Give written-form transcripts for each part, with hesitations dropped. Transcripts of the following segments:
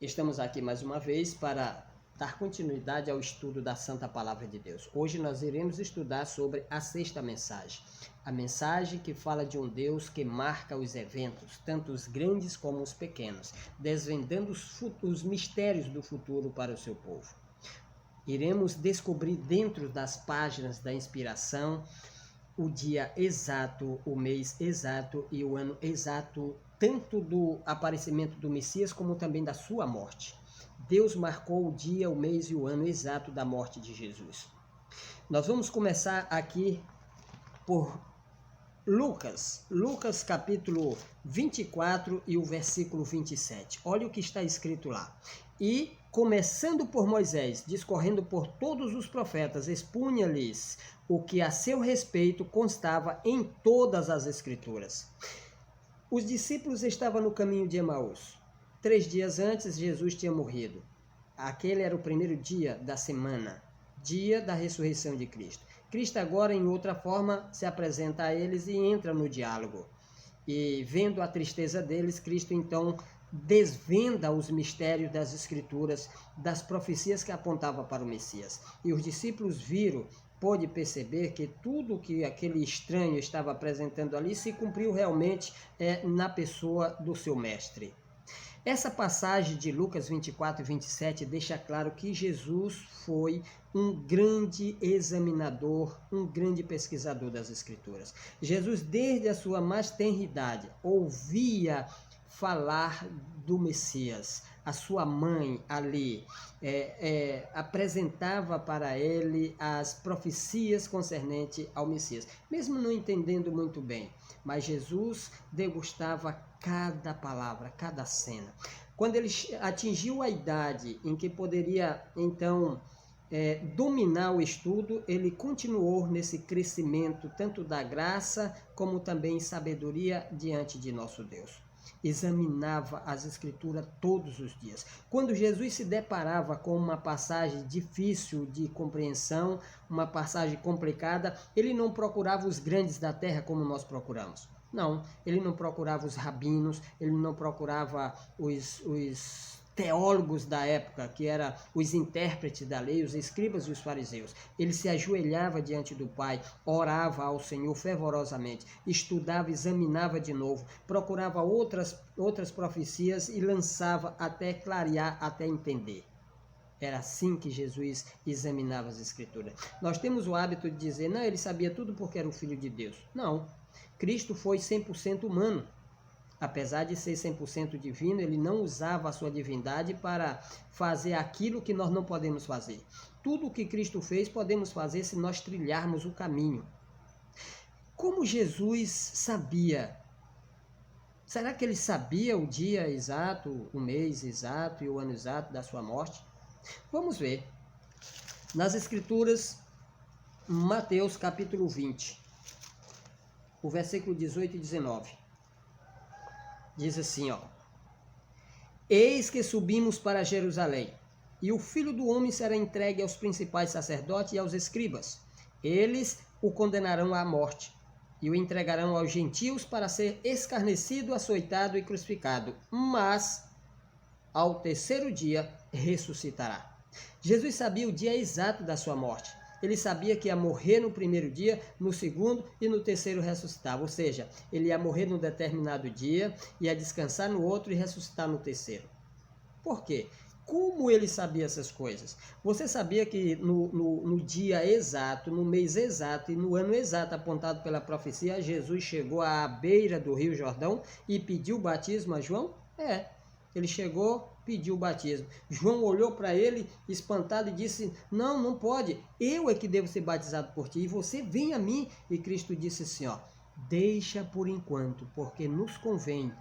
Estamos aqui mais uma vez para dar continuidade ao estudo da Santa Palavra de Deus. Hoje nós iremos estudar sobre a sexta mensagem. A mensagem que fala de um Deus que marca os eventos, tanto os grandes como os pequenos, desvendando os mistérios do futuro para o seu povo. Iremos descobrir dentro das páginas da inspiração o dia exato, o mês exato e o ano exato, tanto do aparecimento do Messias como também da sua morte. Deus marcou o dia, o mês e o ano exato da morte de Jesus. Nós vamos começar aqui por Lucas capítulo 24 e o versículo 27. Olha o que está escrito lá. E, começando por Moisés, discorrendo por todos os profetas, expunha-lhes o que a seu respeito constava em todas as Escrituras. Os discípulos estavam no caminho de Emaús. 3 dias antes, Jesus tinha morrido. Aquele era o primeiro dia da semana, dia da ressurreição de Cristo. Cristo agora, em outra forma, se apresenta a eles e entra no diálogo. E vendo a tristeza deles, Cristo então desvenda os mistérios das Escrituras, das profecias que apontavam para o Messias. E os discípulos pôde perceber que tudo que aquele estranho estava apresentando ali se cumpriu realmente na pessoa do seu mestre. Essa passagem de Lucas 24 e 27 deixa claro que Jesus foi um grande examinador, um grande pesquisador das Escrituras. Jesus, desde a sua mais tenra idade, ouvia falar do Messias. A sua mãe ali apresentava para ele as profecias concernentes ao Messias, mesmo não entendendo muito bem, mas Jesus degustava cada palavra, cada cena. Quando ele atingiu a idade em que poderia então dominar o estudo, ele continuou nesse crescimento tanto da graça como também sabedoria diante de nosso Deus. Examinava as Escrituras todos os dias. Quando Jesus se deparava com uma passagem difícil de compreensão, uma passagem complicada, ele não procurava os grandes da terra como nós procuramos. Não, ele não procurava os rabinos, ele não procurava os teólogos da época, que eram os intérpretes da lei, os escribas e os fariseus. Ele se ajoelhava diante do Pai, orava ao Senhor fervorosamente, estudava, examinava de novo, procurava outras profecias e lançava até clarear, até entender. Era assim que Jesus examinava as Escrituras. Nós temos o hábito de dizer, não, ele sabia tudo porque era o Filho de Deus. Não, Cristo foi 100% humano. Apesar de ser 100% divino, ele não usava a sua divindade para fazer aquilo que nós não podemos fazer. Tudo o que Cristo fez, podemos fazer se nós trilharmos o caminho. Como Jesus sabia? Será que ele sabia o dia exato, o mês exato e o ano exato da sua morte? Vamos ver. Nas Escrituras, Mateus capítulo 20, o versículo 18 e 19. Diz assim, ó. Eis que subimos para Jerusalém, e o Filho do Homem será entregue aos principais sacerdotes e aos escribas. Eles o condenarão à morte, e o entregarão aos gentios para ser escarnecido, açoitado e crucificado. Mas, ao terceiro dia, ressuscitará. Jesus sabia o dia exato da sua morte. Ele sabia que ia morrer no primeiro dia, no segundo e no terceiro ressuscitar. Ou seja, ele ia morrer num determinado dia, ia descansar no outro e ressuscitar no terceiro. Por quê? Como ele sabia essas coisas? Você sabia que no dia exato, no mês exato e no ano exato apontado pela profecia, Jesus chegou à beira do Rio Jordão e pediu batismo a João? Ele chegou, pediu o batismo. João olhou para ele espantado e disse, não pode, eu é que devo ser batizado por ti e você vem a mim. E Cristo disse assim, ó, deixa por enquanto, porque nos convém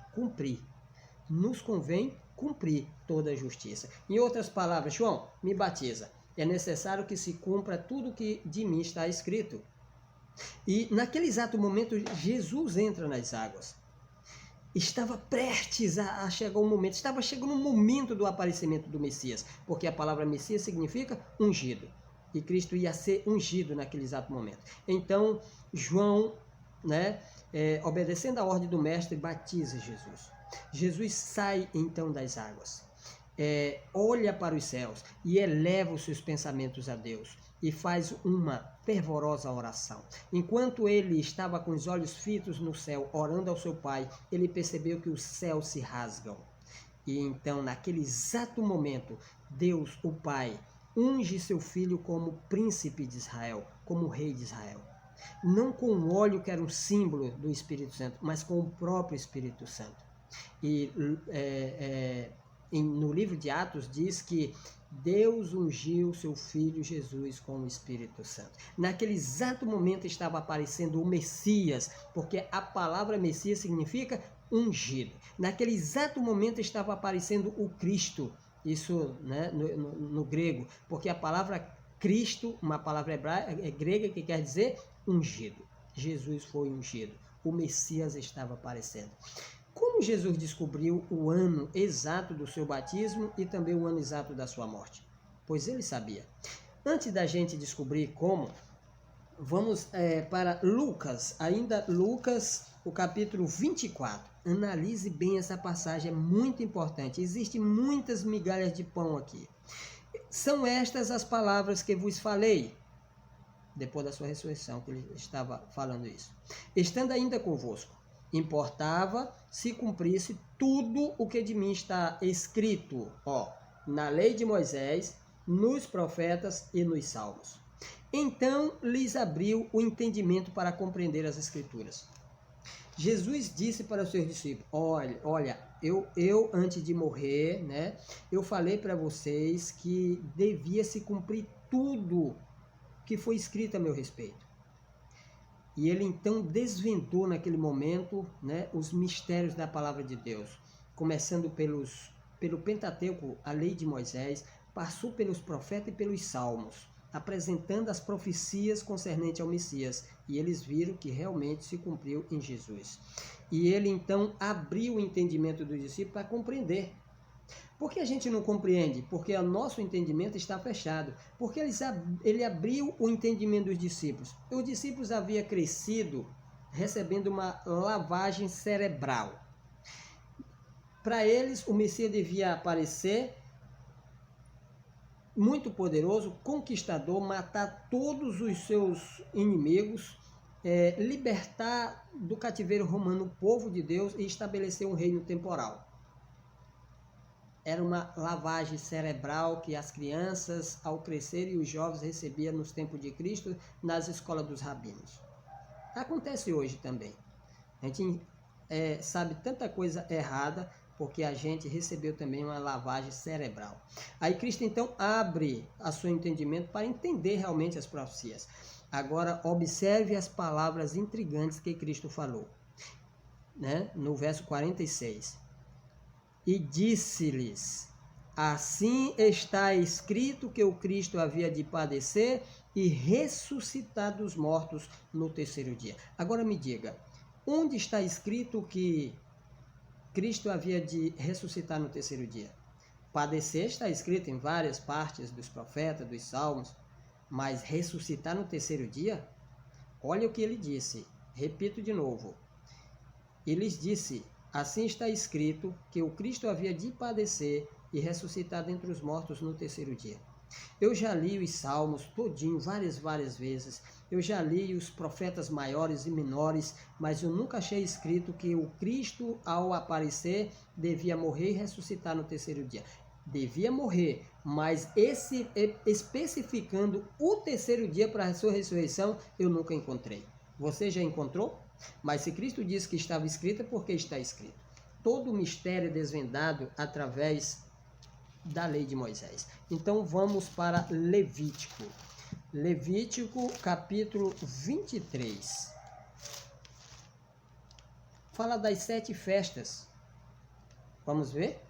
cumprir toda a justiça. Em outras palavras, João, me batiza. É necessário que se cumpra tudo que de mim está escrito. E naquele exato momento, Jesus entra nas águas. Estava prestes a chegar o momento, estava chegando o momento do aparecimento do Messias, porque a palavra Messias significa ungido, e Cristo ia ser ungido naquele exato momento. Então, João, obedecendo a ordem do mestre, batiza Jesus. Jesus sai então das águas. olha para os céus e eleva os seus pensamentos a Deus e faz uma fervorosa oração. Enquanto ele estava com os olhos fitos no céu, orando ao seu Pai, ele percebeu que os céus se rasgam. E então, naquele exato momento, Deus, o Pai, unge seu filho como príncipe de Israel, como rei de Israel. Não com o óleo que era um símbolo do Espírito Santo, mas com o próprio Espírito Santo. E no livro de Atos diz que Deus ungiu seu Filho Jesus com o Espírito Santo. Naquele exato momento estava aparecendo o Messias, porque a palavra Messias significa ungido. Naquele exato momento estava aparecendo o Cristo, isso, né, no grego, porque a palavra Cristo, uma palavra grega que quer dizer ungido. Jesus foi ungido, o Messias estava aparecendo. Como Jesus descobriu o ano exato do seu batismo e também o ano exato da sua morte? Pois ele sabia. Antes da gente descobrir como, vamos para Lucas, ainda Lucas, o capítulo 24. Analise bem essa passagem, é muito importante. Existem muitas migalhas de pão aqui. São estas as palavras que vos falei, depois da sua ressurreição, que ele estava falando isso. Estando ainda convosco, importava se cumprisse tudo o que de mim está escrito, na lei de Moisés, nos profetas e nos salmos. Então lhes abriu o entendimento para compreender as Escrituras. Jesus disse para os seus discípulos: olha, eu antes de morrer, né, eu falei para vocês que devia se cumprir tudo que foi escrito a meu respeito. E ele então desvendou naquele momento, né, os mistérios da palavra de Deus, começando pelo Pentateuco, a lei de Moisés, passou pelos profetas e pelos salmos, apresentando as profecias concernentes ao Messias, e eles viram que realmente se cumpriu em Jesus. E ele então abriu o entendimento dos discípulos para compreender. Por que a gente não compreende? Porque o nosso entendimento está fechado. Porque ele abriu o entendimento dos discípulos. Os discípulos haviam crescido recebendo uma lavagem cerebral. Para eles, o Messias devia aparecer muito poderoso, conquistador, matar todos os seus inimigos, libertar do cativeiro romano o povo de Deus e estabelecer um reino temporal. Era uma lavagem cerebral que as crianças, ao crescer, e os jovens recebiam nos tempos de Cristo, nas escolas dos rabinos. Acontece hoje também. A gente sabe tanta coisa errada, porque a gente recebeu também uma lavagem cerebral. Aí Cristo então abre o seu entendimento para entender realmente as profecias. Agora observe as palavras intrigantes que Cristo falou, né? No verso 46. E disse-lhes: assim está escrito que o Cristo havia de padecer e ressuscitar dos mortos no terceiro dia. Agora me diga, onde está escrito que Cristo havia de ressuscitar no terceiro dia? Padecer está escrito em várias partes dos profetas, dos salmos, mas ressuscitar no terceiro dia? Olha o que ele disse, repito de novo. Ele lhes disse: assim está escrito que o Cristo havia de padecer e ressuscitar dentre os mortos no terceiro dia. Eu já li os salmos todinho, várias vezes. Eu já li os profetas maiores e menores, mas eu nunca achei escrito que o Cristo, ao aparecer, devia morrer e ressuscitar no terceiro dia. Devia morrer, mas especificando o terceiro dia para a sua ressurreição, eu nunca encontrei. Você já encontrou? Mas se Cristo disse que estava escrito, é porque está escrito. Todo o mistério é desvendado através da lei de Moisés. Então vamos para Levítico. Levítico capítulo 23. Fala das 7 festas. Vamos ver?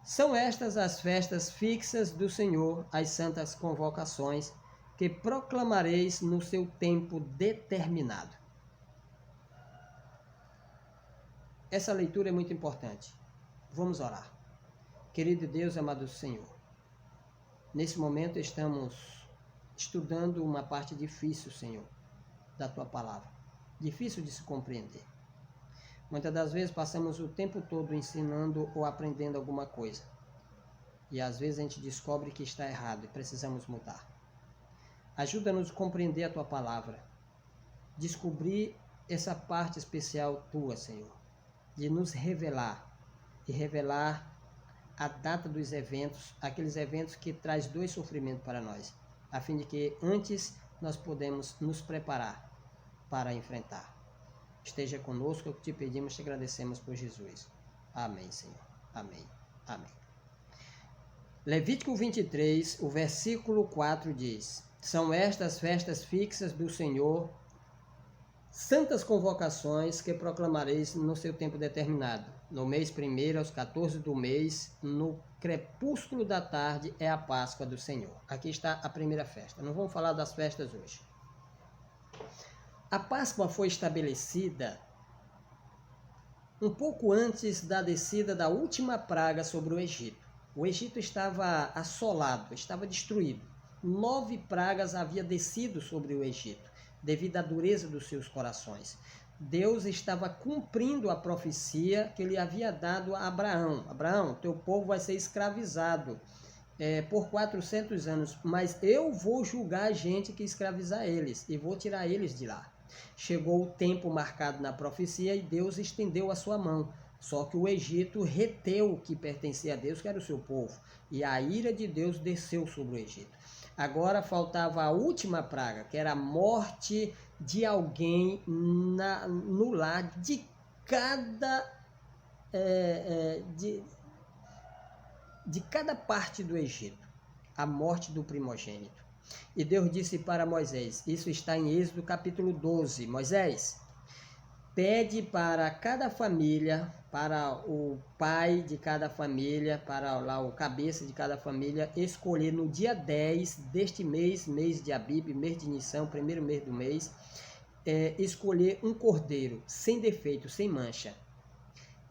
São estas as festas fixas do Senhor, as santas convocações, que proclamareis no seu tempo determinado. Essa leitura é muito importante. Vamos orar. Querido Deus, amado Senhor, nesse momento estamos estudando uma parte difícil, Senhor, da Tua Palavra. Difícil de se compreender. Muitas das vezes passamos o tempo todo ensinando ou aprendendo alguma coisa. E às vezes a gente descobre que está errado e precisamos mudar. Ajuda-nos a compreender a Tua palavra. Descobrir essa parte especial Tua, Senhor. De nos revelar. E revelar a data dos eventos, aqueles eventos que traz dor e sofrimento para nós. A fim de que antes nós podemos nos preparar para enfrentar. Esteja conosco, é o que te pedimos, te agradecemos por Jesus. Amém, Senhor. Amém. Amém. Levítico 23, o versículo 4 diz: são estas festas fixas do Senhor, santas convocações que proclamareis no seu tempo determinado. No mês primeiro, aos 14 do mês, no crepúsculo da tarde, é a Páscoa do Senhor. Aqui está a primeira festa. Não vamos falar das festas hoje. A Páscoa foi estabelecida um pouco antes da descida da última praga sobre o Egito. O Egito estava assolado, estava destruído. 9 pragas haviam descido sobre o Egito, devido à dureza dos seus corações. Deus estava cumprindo a profecia que ele havia dado a Abraão. Abraão, teu povo vai ser escravizado por 400 anos, mas eu vou julgar a gente que escravizar eles e vou tirar eles de lá. Chegou o tempo marcado na profecia e Deus estendeu a sua mão. Só que o Egito reteu o que pertencia a Deus, que era o seu povo. E a ira de Deus desceu sobre o Egito. Agora faltava a última praga, que era a morte de alguém no lar de cada de cada parte do Egito. A morte do primogênito. E Deus disse para Moisés, isso está em Êxodo capítulo 12, Moisés, pede para cada família, para o pai de cada família, para lá o cabeça de cada família, escolher no dia 10 deste mês, mês de Abib, mês de Nição, primeiro mês do mês, escolher um cordeiro, sem defeito, sem mancha.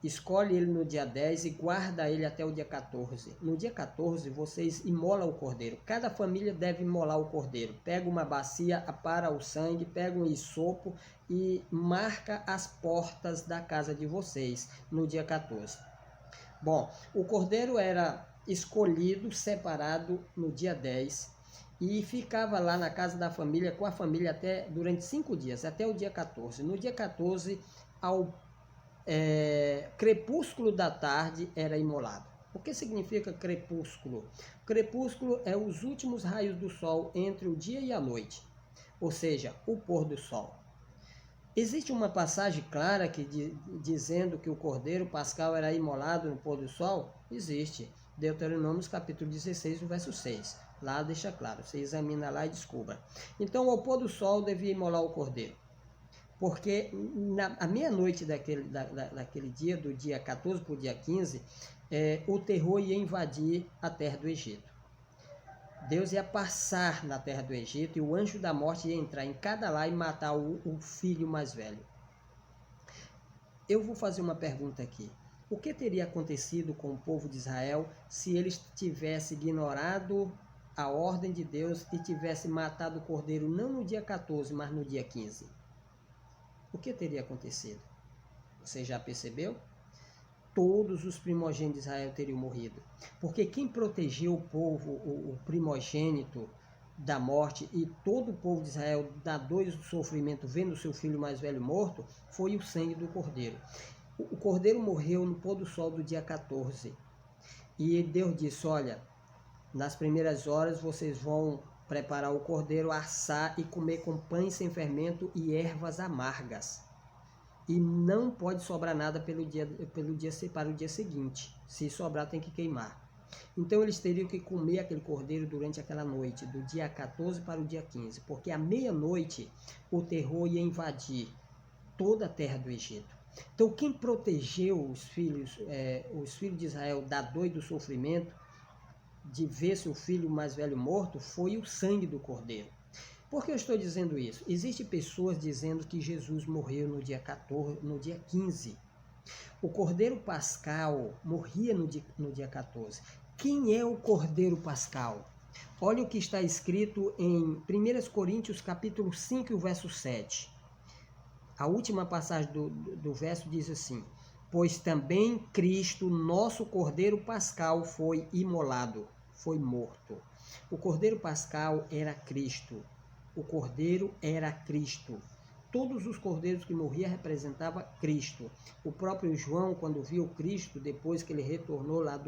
Escolhe ele no dia 10 e guarda ele até o dia 14. No dia 14, vocês imolam o cordeiro. Cada família deve imolar o cordeiro. Pega uma bacia, apara o sangue, pega um hisopo e marca as portas da casa de vocês no dia 14. Bom, o cordeiro era escolhido, separado no dia 10 e ficava lá na casa da família, com a família até durante 5 dias, até o dia 14. No dia 14, ao crepúsculo da tarde era imolado. O que significa crepúsculo? Crepúsculo é os últimos raios do sol entre o dia e a noite, ou seja, o pôr do sol. Existe uma passagem clara dizendo que o cordeiro pascal era imolado no pôr do sol? Existe. Deuteronômio capítulo 16, o verso 6. Lá deixa claro, você examina lá e descubra. Então, ao pôr do sol devia imolar o cordeiro. Porque à meia-noite daquele dia, do dia 14 para o dia 15, o terror ia invadir a terra do Egito. Deus ia passar na terra do Egito e o anjo da morte ia entrar em cada lar e matar o filho mais velho. Eu vou fazer uma pergunta aqui. O que teria acontecido com o povo de Israel se eles tivessem ignorado a ordem de Deus e tivessem matado o cordeiro não no dia 14, mas no dia 15? O que teria acontecido? Você já percebeu? Todos os primogênitos de Israel teriam morrido. Porque quem protegeu o povo, o primogênito da morte e todo o povo de Israel da dor e do sofrimento vendo o seu filho mais velho morto, foi o sangue do cordeiro. O cordeiro morreu no pôr do sol do dia 14. E Deus disse, olha, nas primeiras horas vocês vão preparar o cordeiro, assar e comer com pães sem fermento e ervas amargas. E não pode sobrar nada para o dia seguinte. Se sobrar, tem que queimar. Então eles teriam que comer aquele cordeiro durante aquela noite, do dia 14 para o dia 15, porque à meia-noite o terror ia invadir toda a terra do Egito. Então quem protegeu os filhos de Israel da dor e do sofrimento, de ver seu filho mais velho morto, foi o sangue do cordeiro. Por que eu estou dizendo isso? Existem pessoas dizendo que Jesus morreu no dia 14, no dia 15. O cordeiro pascal morria no dia 14. Quem é o cordeiro pascal? Olha o que está escrito em 1 Coríntios capítulo 5, verso 7. A última passagem do verso diz assim: pois também Cristo, nosso Cordeiro Pascal, foi imolado, foi morto. O Cordeiro Pascal era Cristo. O Cordeiro era Cristo. Todos os cordeiros que morriam representavam Cristo. O próprio João, quando viu Cristo, depois que ele retornou lá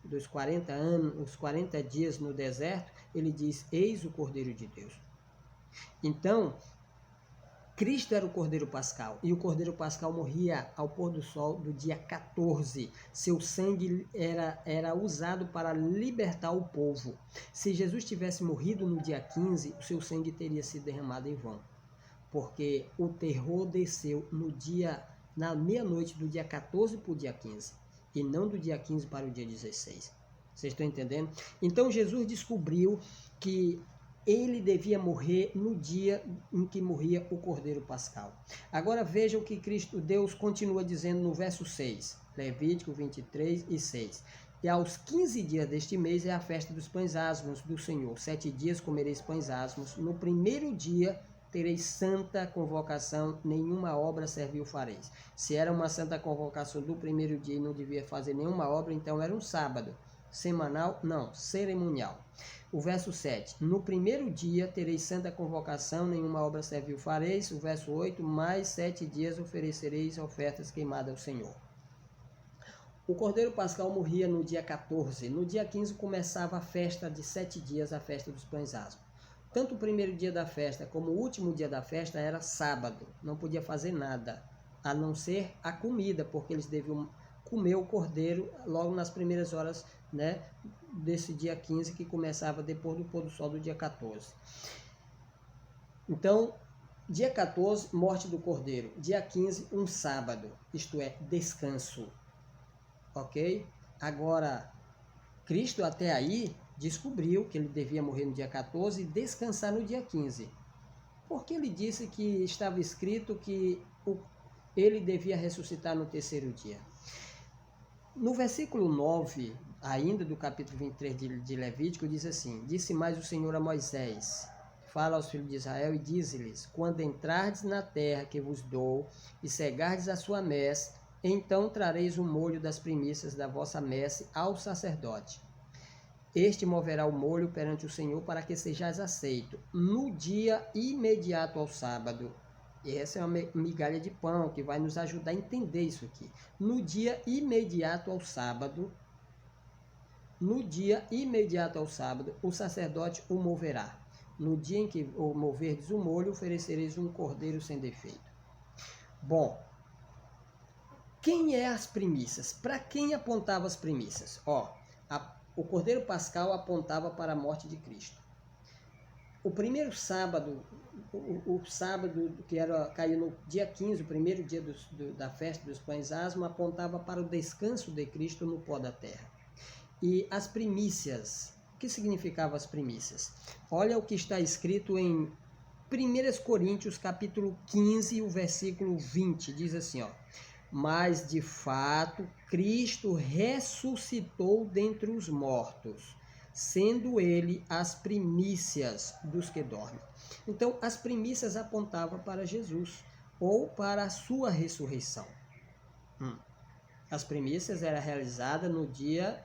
dos 40 anos, os 40 dias no deserto, ele diz: eis o Cordeiro de Deus. Então, Cristo era o Cordeiro Pascal, e o Cordeiro Pascal morria ao pôr do sol do dia 14. Seu sangue era usado para libertar o povo. Se Jesus tivesse morrido no dia 15, o seu sangue teria sido derramado em vão, porque o terror desceu na meia-noite do dia 14 para o dia 15, e não do dia 15 para o dia 16. Vocês estão entendendo? Então Jesus descobriu que ele devia morrer no dia em que morria o Cordeiro Pascal. Agora veja o que Deus continua dizendo no verso 6, Levítico 23 e 6. E aos 15 dias deste mês é a festa dos pães asmos do Senhor. 7 dias comereis pães asmos. No primeiro dia tereis santa convocação, nenhuma obra servil fareis. Se era uma santa convocação do primeiro dia e não devia fazer nenhuma obra, então era um sábado. Semanal? Não, cerimonial. O verso 7. No primeiro dia tereis santa convocação, nenhuma obra servil fareis. O verso 8. Mais 7 dias oferecereis ofertas queimadas ao Senhor. O Cordeiro Pascal morria no dia 14. No dia 15 começava a festa de 7 dias, a festa dos pães asmos. Tanto o primeiro dia da festa como o último dia da festa era sábado. Não podia fazer nada, a não ser a comida, porque eles deviam comer o cordeiro logo nas primeiras horas, né, desse dia 15, que começava depois do pôr do sol do dia 14. Então, dia 14, morte do cordeiro. Dia 15, um sábado, isto é, descanso. Ok? Agora, Cristo até aí descobriu que ele devia morrer no dia 14 e descansar no dia 15. Porque ele disse que estava escrito que ele devia ressuscitar no terceiro dia. No versículo 9, ainda do capítulo 23 de Levítico, diz assim: disse mais o Senhor a Moisés: fala aos filhos de Israel e dize-lhes: quando entrardes na terra que vos dou e cegardes a sua messe, então trareis o molho das primícias da vossa messe ao sacerdote. Este moverá o molho perante o Senhor para que sejais aceito no dia imediato ao sábado. E essa é uma migalha de pão que vai nos ajudar a entender isso aqui. No dia imediato ao sábado, o sacerdote o moverá. No dia em que o moverdes o molho, oferecereis um cordeiro sem defeito. Bom, quem é as primícias? Para quem apontava as primícias? O Cordeiro Pascal apontava para a morte de Cristo. O primeiro sábado, o sábado que caiu no dia 15, o primeiro dia da festa dos pães asmos, apontava para o descanso de Cristo no pó da terra. E as primícias, o que significavam as primícias? Olha o que está escrito em 1 Coríntios capítulo 15, o versículo 20, diz assim, mas de fato Cristo ressuscitou dentre os mortos, sendo ele as primícias dos que dormem. Então, as primícias apontavam para Jesus, ou para a sua ressurreição. As primícias eram realizadas no dia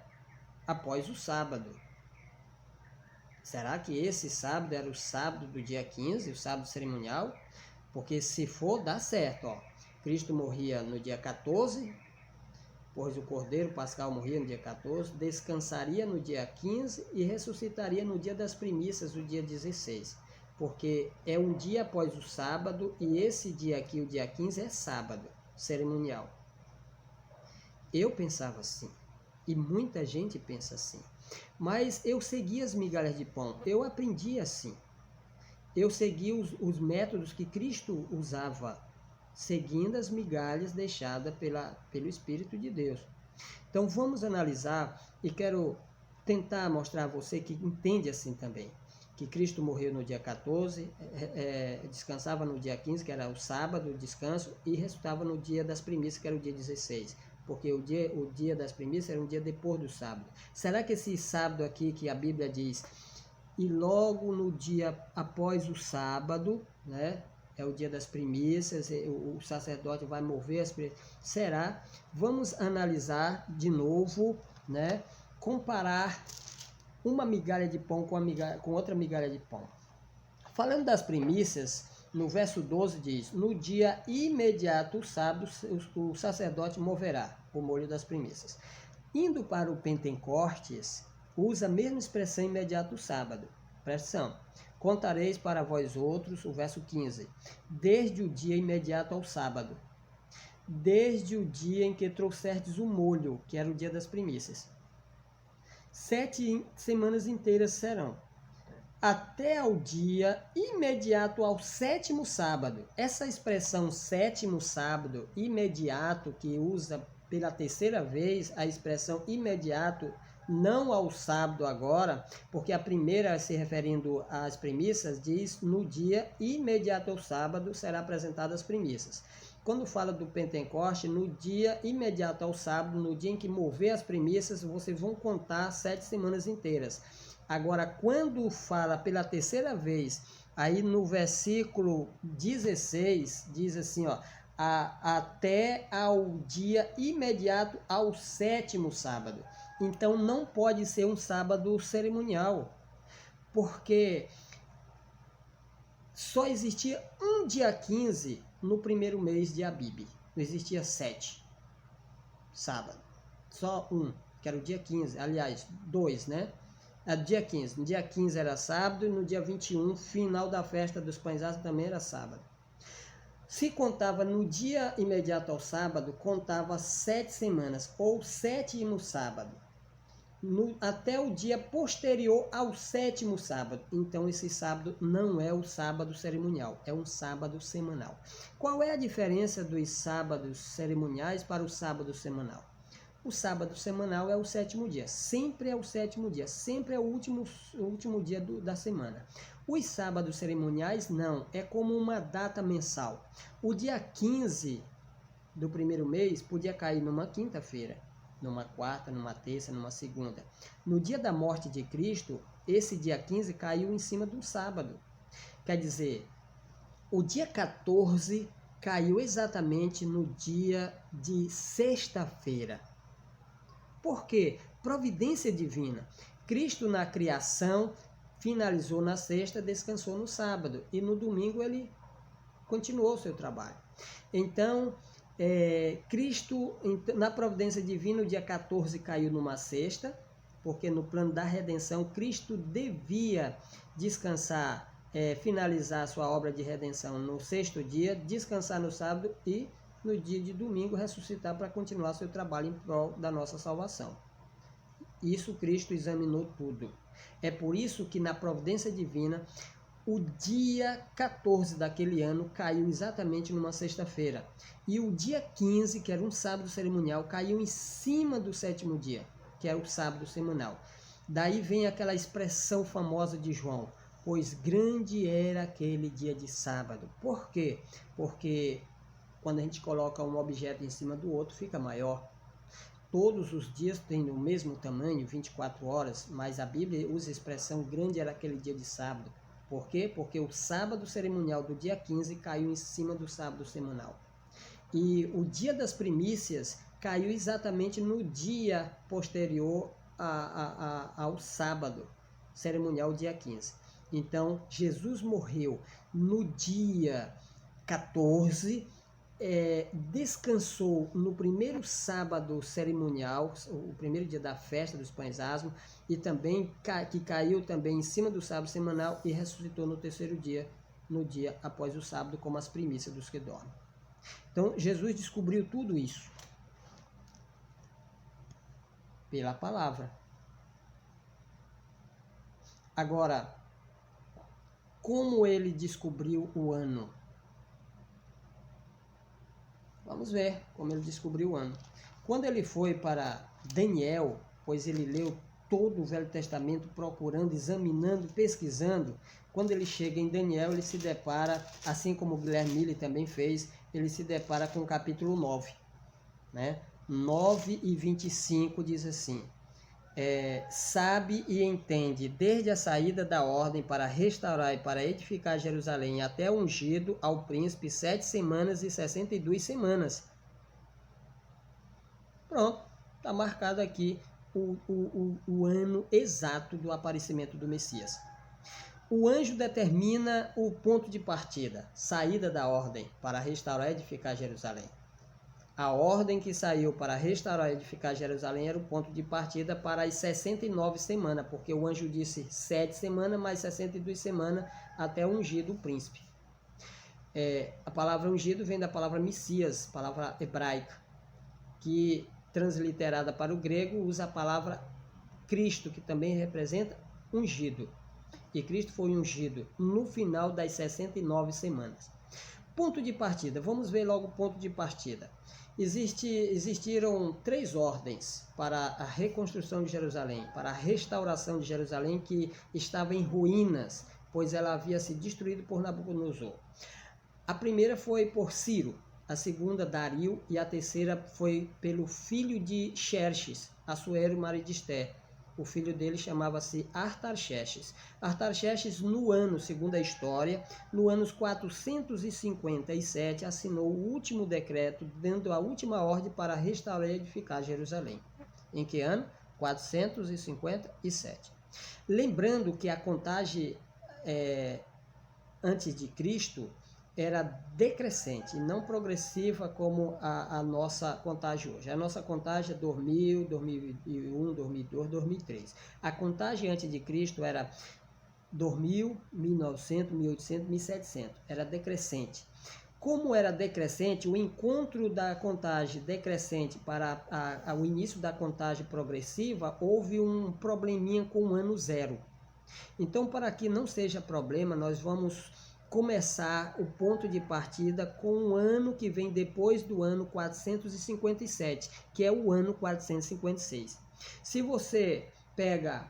após o sábado. Será que esse sábado era o sábado do dia 15, o sábado cerimonial? Porque se for, dá certo, Cristo morria no dia 14, pois o Cordeiro Pascal morria no dia 14, descansaria no dia 15 e ressuscitaria no dia das primícias, o dia 16. Porque é um dia após o sábado e esse dia aqui, o dia 15, é sábado, cerimonial. Eu pensava assim, e muita gente pensa assim. Mas eu segui as migalhas de pão, eu aprendi assim. Eu segui os métodos que Cristo usava, seguindo as migalhas deixadas pelo Espírito de Deus. Então vamos analisar, e quero tentar mostrar a você que entende assim também, que Cristo morreu no dia 14, descansava no dia 15, que era o sábado, o descanso, e ressuscitava no dia das primícias, que era o dia 16, porque o dia das primícias era um dia depois do sábado. Será que esse sábado aqui que a Bíblia diz, e logo no dia após o sábado, né, É o dia das primícias, o sacerdote vai mover as primícias. Será? Vamos analisar de novo, né? Comparar uma migalha de pão com outra migalha de pão. Falando das primícias, no verso 12 diz: no dia imediato, o sábado, o sacerdote moverá o molho das primícias. Indo para o Pentecostes, usa a mesma expressão imediato sábado. Presta atenção. Contareis para vós outros, o verso 15, desde o dia imediato ao sábado, desde o dia em que trouxerdes o molho, que era o dia das primícias. 7 semanas inteiras serão, até ao dia imediato ao 7º sábado. Essa expressão 7º sábado, imediato, que usa pela terceira vez a expressão imediato, não ao sábado agora, porque a primeira, se referindo às primícias, diz no dia imediato ao sábado será apresentadas as primícias. Quando fala do Pentecoste, no dia imediato ao sábado, no dia em que mover as primícias, vocês vão contar 7 semanas inteiras. Agora, quando fala pela terceira vez, aí no versículo 16, diz assim, ó, até ao dia imediato ao 7º sábado. Então, não pode ser um sábado cerimonial, porque só existia um dia 15 no primeiro mês de Abib. Não existia 7 sábado. Só um, que era o dia 15. Aliás, 2, né? Dia 15. No dia 15 era sábado e no dia 21, final da festa dos pães asmos, também era sábado. Se contava no dia imediato ao sábado, contava 7 semanas, ou 7º sábado. Até o dia posterior ao 7º sábado. Então, esse sábado não é o sábado cerimonial, é um sábado semanal. Qual é a diferença dos sábados cerimoniais para o sábado semanal? O sábado semanal é o 7º dia, sempre é o 7º dia, sempre é o último dia da semana. Os sábados cerimoniais não, é como uma data mensal. O dia 15 do primeiro mês podia cair numa quinta-feira, numa quarta, numa terça, numa segunda. No dia da morte de Cristo, esse dia 15 caiu em cima do sábado. Quer dizer, o dia 14 caiu exatamente no dia de sexta-feira. Por quê? Providência divina. Cristo na criação finalizou na sexta, descansou no sábado. E no domingo ele continuou o seu trabalho. Então, Cristo, na providência divina, o dia 14 caiu numa sexta, porque no plano da redenção, Cristo devia descansar, finalizar a sua obra de redenção no 6º dia, descansar no sábado e no dia de domingo ressuscitar para continuar seu trabalho em prol da nossa salvação. Isso Cristo examinou tudo. É por isso que na providência divina, o dia 14 daquele ano caiu exatamente numa sexta-feira. E o dia 15, que era um sábado cerimonial, caiu em cima do 7º dia, que é o sábado semanal. Daí vem aquela expressão famosa de João: pois grande era aquele dia de sábado. Por quê? Porque quando a gente coloca um objeto em cima do outro, fica maior. Todos os dias têm o mesmo tamanho, 24 horas, mas a Bíblia usa a expressão grande era aquele dia de sábado. Por quê? Porque o sábado cerimonial do dia 15 caiu em cima do sábado semanal. E o dia das primícias caiu exatamente no dia posterior ao sábado cerimonial, dia 15. Então, Jesus morreu no dia 14, descansou no primeiro sábado cerimonial, o primeiro dia da festa dos pães asmos, e também que caiu também em cima do sábado semanal, e ressuscitou no 3º dia, no dia após o sábado, como as primícias dos que dormem. Então, Jesus descobriu tudo isso pela palavra. Agora, como ele descobriu o ano? Vamos ver como ele descobriu o ano. Quando ele foi para Daniel, pois ele leu todo o Velho Testamento, procurando, examinando, pesquisando, quando ele chega em Daniel, ele se depara, assim como o Guilherme Miller também fez, ele se depara com o capítulo 9. 9 e 25 diz assim: sabe e entende desde a saída da ordem para restaurar e para edificar Jerusalém até o ungido ao príncipe 7 semanas e 62 semanas. Pronto, está marcado aqui o ano exato do aparecimento do Messias. O anjo determina o ponto de partida, saída da ordem para restaurar e edificar Jerusalém. A ordem que saiu para restaurar e edificar Jerusalém era o ponto de partida para as 69 semanas, porque o anjo disse 7 semanas mais 62 semanas até ungido o príncipe. A palavra ungido vem da palavra Messias, palavra hebraica, que transliterada para o grego usa a palavra Cristo, que também representa ungido. E Cristo foi ungido no final das 69 semanas. Ponto de partida, vamos ver logo o ponto de partida. Existiram 3 ordens para a reconstrução de Jerusalém, para a restauração de Jerusalém, que estava em ruínas, pois ela havia sido destruída por Nabucodonosor. A primeira foi por Ciro, a segunda Dario e a terceira foi pelo filho de Xerxes, Assuero Maridisté. O filho dele chamava-se Artaxerxes. Artaxerxes, no ano, segundo a história, no ano 457, assinou o último decreto, dando a última ordem para restaurar e edificar Jerusalém. Em que ano? 457. Lembrando que a contagem antes de Cristo era decrescente, não progressiva como a nossa contagem hoje. A nossa contagem é 2000, 2001, 2002, 2003. A contagem antes de Cristo era 2000, 1900, 1800, 1700. Era decrescente. Como era decrescente, o encontro da contagem decrescente para o início da contagem progressiva, houve um probleminha com o ano zero. Então, para que não seja problema, nós vamos começar o ponto de partida com o ano que vem depois do ano 457, que é o ano 456. Se você pega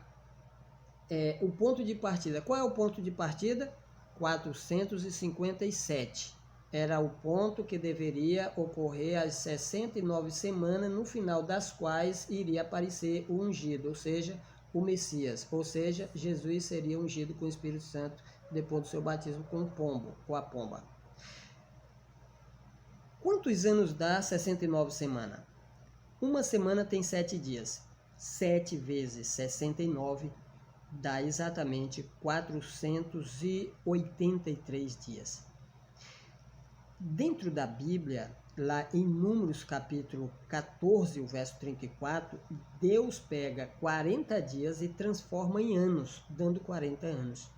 o ponto de partida, qual é o ponto de partida? 457. Era o ponto que deveria ocorrer às 69 semanas, no final das quais iria aparecer o ungido, ou seja, o Messias, ou seja, Jesus seria ungido com o Espírito Santo depois do seu batismo com o pombo, com a pomba. Quantos anos dá 69 semanas? Uma semana tem 7 dias. 7 vezes 69 dá exatamente 483 dias. Dentro da Bíblia, lá em Números capítulo 14, o verso 34, Deus pega 40 dias e transforma em anos, dando 40 anos.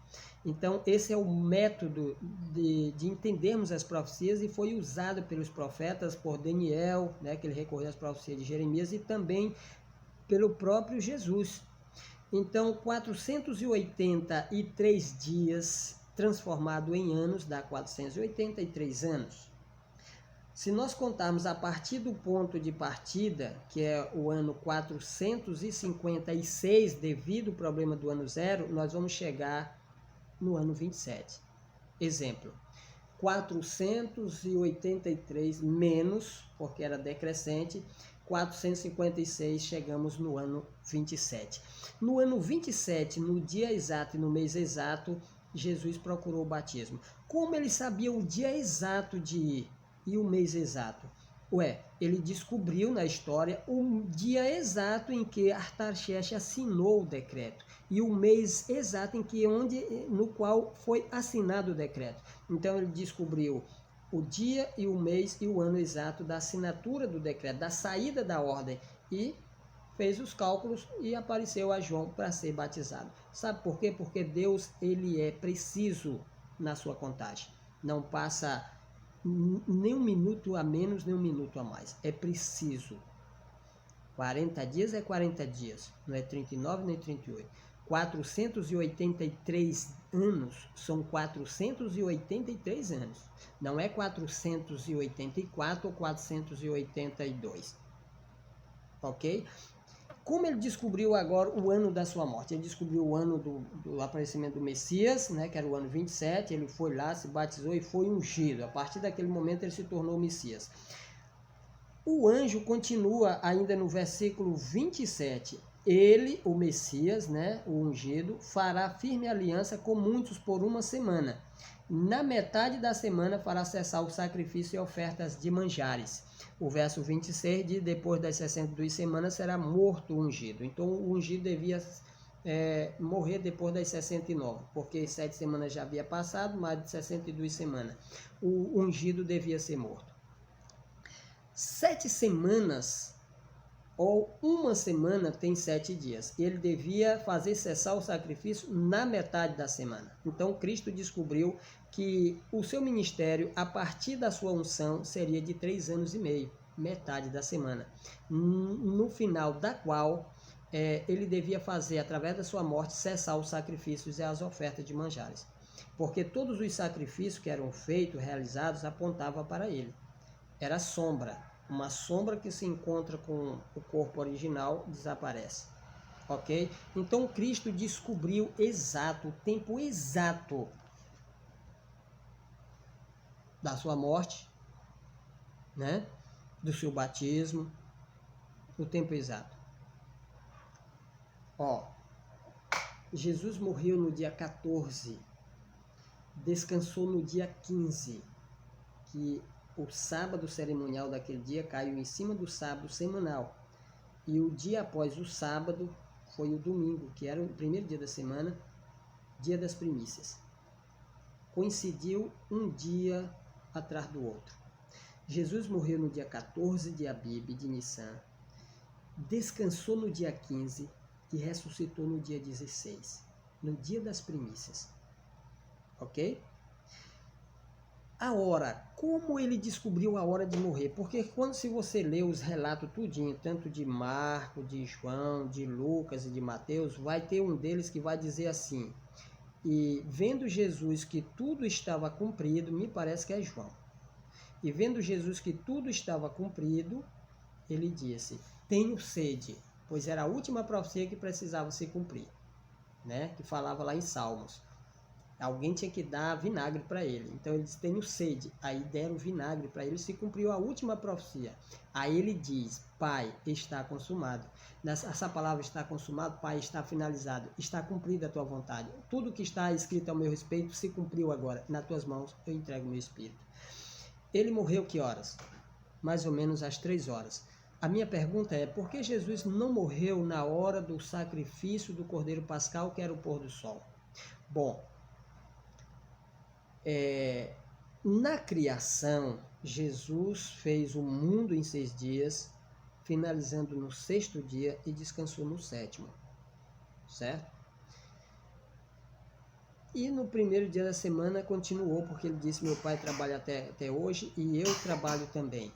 Então, esse é o método de entendermos as profecias e foi usado pelos profetas, por Daniel, né, que ele recorreu às profecias de Jeremias, e também pelo próprio Jesus. Então, 483 dias transformado em anos dá 483 anos. Se nós contarmos a partir do ponto de partida, que é o ano 456, devido ao problema do ano zero, nós vamos chegar no ano 27. Exemplo, 483 menos, porque era decrescente, 456, chegamos no ano 27. No ano 27, no dia exato e no mês exato, Jesus procurou o batismo. Como ele sabia o dia exato de ir e o mês exato? Ele descobriu na história o dia exato em que Artaxerxes assinou o decreto e o mês exato no qual foi assinado o decreto. Então ele descobriu o dia e o mês e o ano exato da assinatura do decreto, da saída da ordem, e fez os cálculos e apareceu a João para ser batizado. Sabe por quê? Porque Deus, ele é preciso na sua contagem. Não passa nem um minuto a menos, nem um minuto a mais. É preciso. 40 dias é 40 dias, não é 39 nem 38. 483 anos são 483 anos. Não é 484 ou 482. Ok? Como ele descobriu agora o ano da sua morte? Ele descobriu o ano do aparecimento do Messias, né, que era o ano 27, ele foi lá, se batizou e foi ungido. A partir daquele momento ele se tornou o Messias. O anjo continua ainda no versículo 27. Ele, o Messias, né, o ungido, fará firme aliança com muitos por uma semana. Na metade da semana fará cessar o sacrifício e ofertas de manjares. O verso 26 diz: depois das 62 semanas será morto o ungido. Então o ungido devia morrer depois das 69, porque 7 semanas já havia passado, mais de 62 semanas. O ungido devia ser morto. 7 semanas ou uma semana tem 7 dias. Ele devia fazer cessar o sacrifício na metade da semana. Então Cristo descobriu que o seu ministério, a partir da sua unção, seria de 3 anos e meio, metade da semana, no final da qual ele devia fazer, através da sua morte, cessar os sacrifícios e as ofertas de manjares. Porque todos os sacrifícios que eram feitos, realizados, apontavam para ele. Era sombra. Uma sombra que se encontra com o corpo original desaparece. Ok? Então Cristo descobriu o tempo exato da sua morte, né? Do seu batismo, o tempo exato. Jesus morreu no dia 14, descansou no dia 15, que o sábado cerimonial daquele dia caiu em cima do sábado semanal. E o dia após o sábado foi o domingo, que era o primeiro dia da semana, dia das primícias. Coincidiu um dia atrás do outro. Jesus morreu no dia 14 de Abib, de Nissan, descansou no dia 15 e ressuscitou no dia 16, no dia das primícias. Ok? A hora, como ele descobriu a hora de morrer? Porque se você lê os relatos tudinho, tanto de Marcos, de João, de Lucas e de Mateus, vai ter um deles que vai dizer assim: e vendo Jesus que tudo estava cumprido, me parece que é João, e vendo Jesus que tudo estava cumprido, ele disse: tenho sede, pois era a última profecia que precisava se cumprir, né? Que falava lá em Salmos. Alguém tinha que dar vinagre para ele. Então ele disse: tenho sede. Aí deram vinagre para ele, se cumpriu a última profecia. Aí ele diz: Pai, está consumado. Essa palavra está consumado, Pai, está finalizado. Está cumprida a tua vontade. Tudo que está escrito ao meu respeito se cumpriu agora. Nas tuas mãos eu entrego meu espírito. Ele morreu que horas? Mais ou menos às 3 horas. A minha pergunta é: por que Jesus não morreu na hora do sacrifício do Cordeiro Pascal, que era o pôr do sol? Bom, na criação, Jesus fez o mundo em 6 dias, finalizando no 6º dia e descansou no 7º, certo? E no primeiro dia da semana continuou, porque ele disse: meu pai trabalha até hoje e eu trabalho também.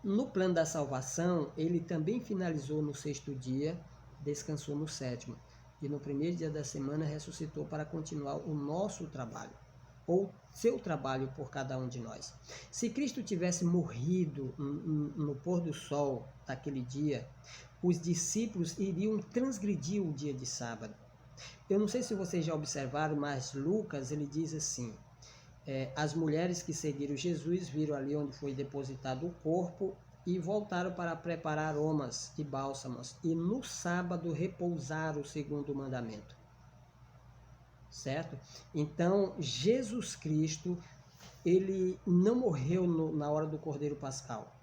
No plano da salvação, ele também finalizou no 6º dia, descansou no 7º. E no primeiro dia da semana ressuscitou para continuar o nosso trabalho, ou seu trabalho por cada um de nós. Se Cristo tivesse morrido no pôr do sol daquele dia, os discípulos iriam transgredir o dia de sábado. Eu não sei se vocês já observaram, mas Lucas, ele diz assim: as mulheres que seguiram Jesus viram ali onde foi depositado o corpo e voltaram para preparar aromas e bálsamos, e no sábado repousaram segundo o mandamento. Certo? Então, Jesus Cristo, ele não morreu na hora do Cordeiro Pascal,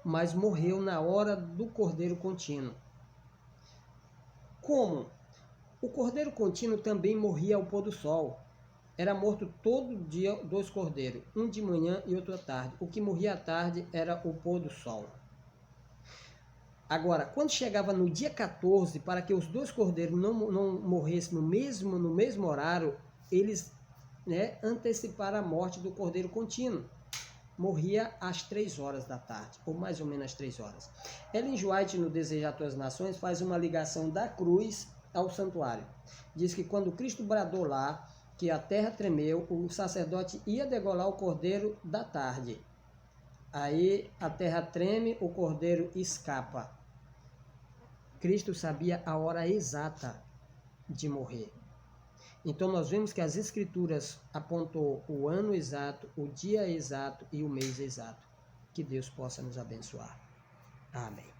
mas morreu na hora do Cordeiro Contínuo. Como? O Cordeiro Contínuo também morria ao pôr do sol. Era morto todo dia 2 cordeiros, um de manhã e outro à tarde. O que morria à tarde era o pôr do sol. Agora, quando chegava no dia 14, para que os 2 cordeiros não morressem no mesmo horário, eles anteciparam a morte do Cordeiro Contínuo. Morria às 3 horas da tarde, ou mais ou menos às 3 horas. Ellen White, no Desejo a Todas as Nações, faz uma ligação da cruz ao santuário. Diz que quando Cristo bradou lá, que a terra tremeu, o sacerdote ia degolar o cordeiro da tarde. Aí a terra treme, o cordeiro escapa. Cristo sabia a hora exata de morrer. Então nós vemos que as Escrituras apontou o ano exato, o dia exato e o mês exato. Que Deus possa nos abençoar. Amém.